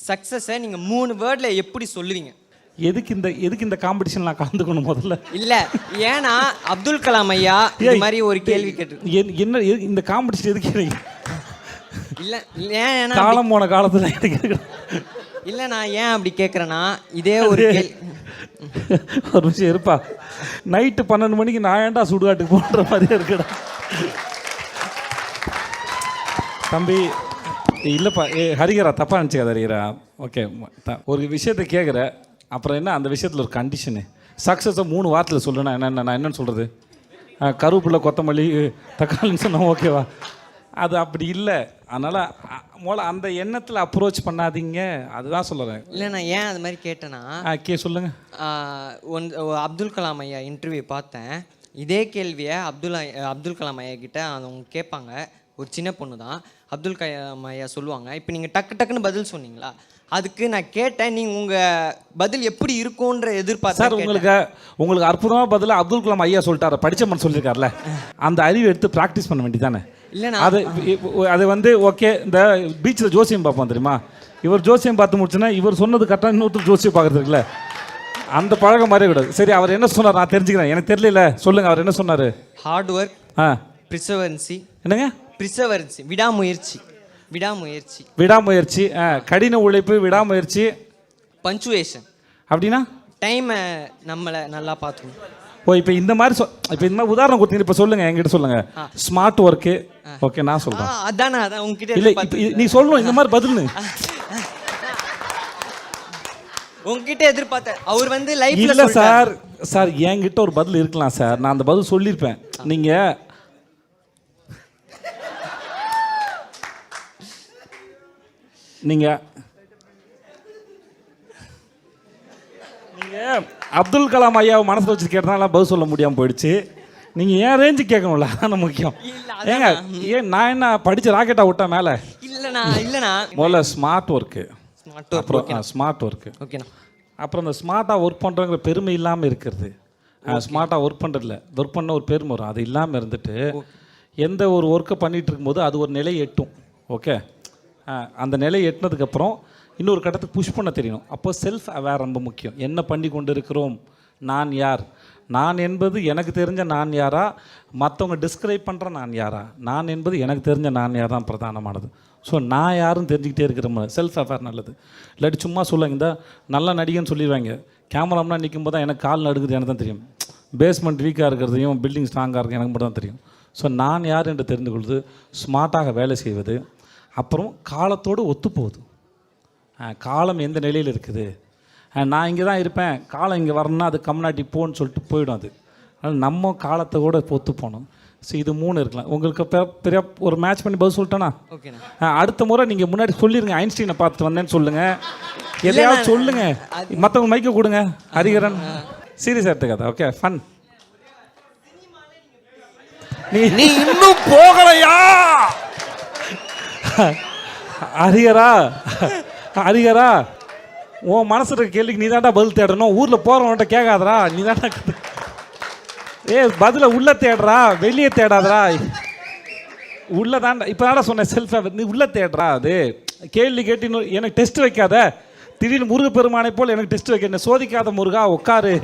சக்ஸஸை நீங்கள் 3 வேர்டில் எப்படி சொல்லுவீங்க? எதுக்கு இந்த காம்படிஷன் நான் கலந்துக்கணும் முதல்ல? இல்லை, ஏன்னா அப்துல் கலாம் ஐயா இது மாதிரி ஒரு கேள்வி கேட்டு என்ன இந்த காம்படிஷன் எதுக்கு? இல்லை ஏன்னா காலம் போன காலத்தில் இல்லை, நான் ஏன் அப்படி கேட்குறேன்னா இதே ஒரு ஒரு விஷயம் இருப்பா. நைட்டு 12 மணிக்கு நான் ஏன்டா சுடுகாட்டுக்கு போன்ற மாதிரியே இருக்குடா தம்பி. இல்லைப்பா, ஹரிகரா தப்பாக நினச்சிக்காத ஹரிகரா. ஓகே, ஒரு விஷயத்தை கேட்குற, அப்புறம் என்ன அந்த விஷயத்தில் ஒரு கண்டிஷனு. சக்ஸஸை 3 வாரத்தில் சொல்லுன்னா நான் என்னென்னு சொல்கிறது? கருவேப்பிலை, கொத்தமல்லி, தக்காளின்னு சொன்னால் ஓகேவா? அது அப்படி இல்லை. அதனால் அந்த எண்ணத்தில் அப்ரோச் பண்ணாதீங்க, அதுதான் சொல்லுறேன். இல்லை, நான் ஏன் அது மாதிரி கேட்டேன்னா சொல்லுங்கள். அப்துல் கலாம் ஐயா இன்டர்வியூ பார்த்தேன். இதே கேள்வியை அப்துல் கலாம் ஐயா கிட்ட அவங்க கேட்பாங்க. ஒரு சின்ன பொண்ணு தான். அப்துல் கலாம் ஐயா சொல்லுவாங்க, இப்போ நீங்கள் டக்குன்னு பதில் சொன்னீங்களா, அதுக்கு நான் கேட்டேன் நீங்கள் உங்கள் பதில் எப்படி இருக்கும்ன்ற எதிர்பார்த்தேன். சார், உங்களுக்கு அற்புதமாக பதில் அப்துல் கலாம் ஐயா சொல்லிட்டாரு, படித்தவன் சொல்லியிருக்காருல, அந்த அறிவை எடுத்து ப்ராக்டிஸ் பண்ண வேண்டியதானே? இல்லைண்ணா, அது வந்து ஓகே. இந்த பீச்சில் ஜோசியம் பார்ப்போம் தெரியுமா? இவர் ஜோசியம் பார்த்து முடிச்சுன்னா இவர் சொன்னது கரெக்டாக இன்னொருத்தர் ஜோசியம் பார்க்குறதுக்குல அந்த பழக்கம் மாதிரியே கூடாது. சரி, அவர் என்ன சொன்னார் நான் தெரிஞ்சுக்கிறேன், எனக்கு தெரியல, சொல்லுங்கள். அவர் என்ன சொன்னார்? Hard work, perseverance. என்னங்க? பிரிசவரன்சி, விடாமுயற்சி. கடின உழைப்பு, விடாமுயற்சி, பஞ்சுவேஷன். அப்படின்னா டைமை நம்மளை நல்லா பார்த்துக்கணும். இப்போ இந்த மாதிரி உதாரணம் கொடுத்தீங்க. இப்போ சொல்லுங்கள், என்கிட்ட சொல்லுங்கள். Smart work. ஓகே, நான் சொல்கிறேன். அதான் உங்ககிட்ட இல்லை, நீ சொல்லணும் இந்த மாதிரி பதில்னு. உங்ககிட்ட எதிர்பார்த்தேன். அவர் வந்து லைஃப்ல இல்லை சார் என்கிட்ட ஒரு பதில் இருக்கலாம் சார், நான் அந்த பதில் சொல்லியிருப்பேன். நீங்கள் அப்துல் கலாம் ஐயாவை மனசில் வச்சு கேட்டனால பதில் சொல்ல முடியாமல் போயிடுச்சு. நீங்கள் ஏன் ரேஞ்சு கேட்கணும்ல, அதான் முக்கியம். நான் என்ன படித்த ராக்கெட்டா விட்டா மேலே? இல்லைண்ணா, முதல்ல ஸ்மார்ட் ஒர்க்கு. அப்புறம் இந்த ஸ்மார்ட்டாக ஒர்க் பண்ணுறங்கிற பெருமை இல்லாமல் இருக்கிறது. ஸ்மார்ட்டாக ஒர்க் பண்ணுறதில்ல, ஒர்க் பண்ண ஒரு பெருமை வரும். அது இல்லாமல் இருந்துட்டு எந்த ஒரு ஒர்க்கை பண்ணிகிட்டு இருக்கும்போது அது ஒரு நிலை எட்டும். ஓகே, அந்த நிலை எட்டினதுக்கப்புறம் இன்னொரு கட்டத்துக்கு புஷ் பண்ண தெரியணும். அப்போ செல்ஃப் அவேர் ரொம்ப முக்கியம். என்ன பண்ணி கொண்டு இருக்கிறோம், நான் யார், நான் என்பது எனக்கு தெரிஞ்ச நான் யாரா, மற்றவங்க டிஸ்கிரைப் பண்ணுற நான் யாரா, நான் என்பது எனக்கு தெரிஞ்ச நான் யார் தான் பிரதானமானது. ஸோ நான் யாரும் தெரிஞ்சுக்கிட்டே இருக்கிற மாதிரி செல்ஃப் அவேர் நல்லது. இல்லாட்டி சும்மா சொல்லுங்க, இந்த நல்ல நடிகன்னு சொல்லிடுவாங்க, கேமராம்னா நிற்கும் போது தான் எனக்கு கால் நடுக்குது, எனக்கு தான் தெரியும். பேஸ்மெண்ட் வீக்காக இருக்கிறதையும் பில்டிங் ஸ்ட்ராங்காக இருக்குது எனக்கு மட்டும் தான் தெரியும். ஸோ நான் யார் என்று தெரிந்து கொள்வது, ஸ்மார்ட்டாக வேலை செய்வது, அப்புறம் காலத்தோடு ஒத்துப்போகுது. காலம் எந்த நிலையில் இருக்குது, நான் இங்கே தான் இருப்பேன், காலம் இங்கே வரணும்னா அது கம்னாட்டி போன்னு சொல்லிட்டு போயிடும். அது அதனால் நம்ம காலத்தை கூட ஒத்து போகணும். ஸோ இது 3 இருக்கலாம். உங்களுக்கு பெரிய ஒரு மேட்ச் பண்ணி பதில் சொல்லிட்டேன்னா அடுத்த முறை நீங்கள் முன்னாடி சொல்லிடுங்க, ஐன்ஸ்டீனை பார்த்துட்டு வந்தேன்னு சொல்லுங்கள், எதையாவது சொல்லுங்கள், மற்றவங்க மைக்க கொடுங்க. ஹரிகரன் சீரியஸாக எடுத்துக்காத. Okay, fun. நீ இன்னும் போகலையா? ஹரிகரா, உன் மனசு இருக்க கேள்விக்கு நீ தாண்டா பதில் தேடணும். ஊரில் போகிறவன்கிட்ட கேட்காதரா, நீ தாண்டா பதில உள்ள தேடுறா, வெளியே தேடாதரா. உள்ள தாண்டா. இப்போ தாண்டா சொன்னேன் செல்ஃப் அவேர், நீ உள்ள தேடுறா. அது கேள்வி கேட்டு எனக்கு டெஸ்ட் வைக்காத. திடீர்னு முருக பெருமானை போல் எனக்கு டெஸ்ட் வைக்க, என்ன சோதிக்காத முருகா, உட்காரு.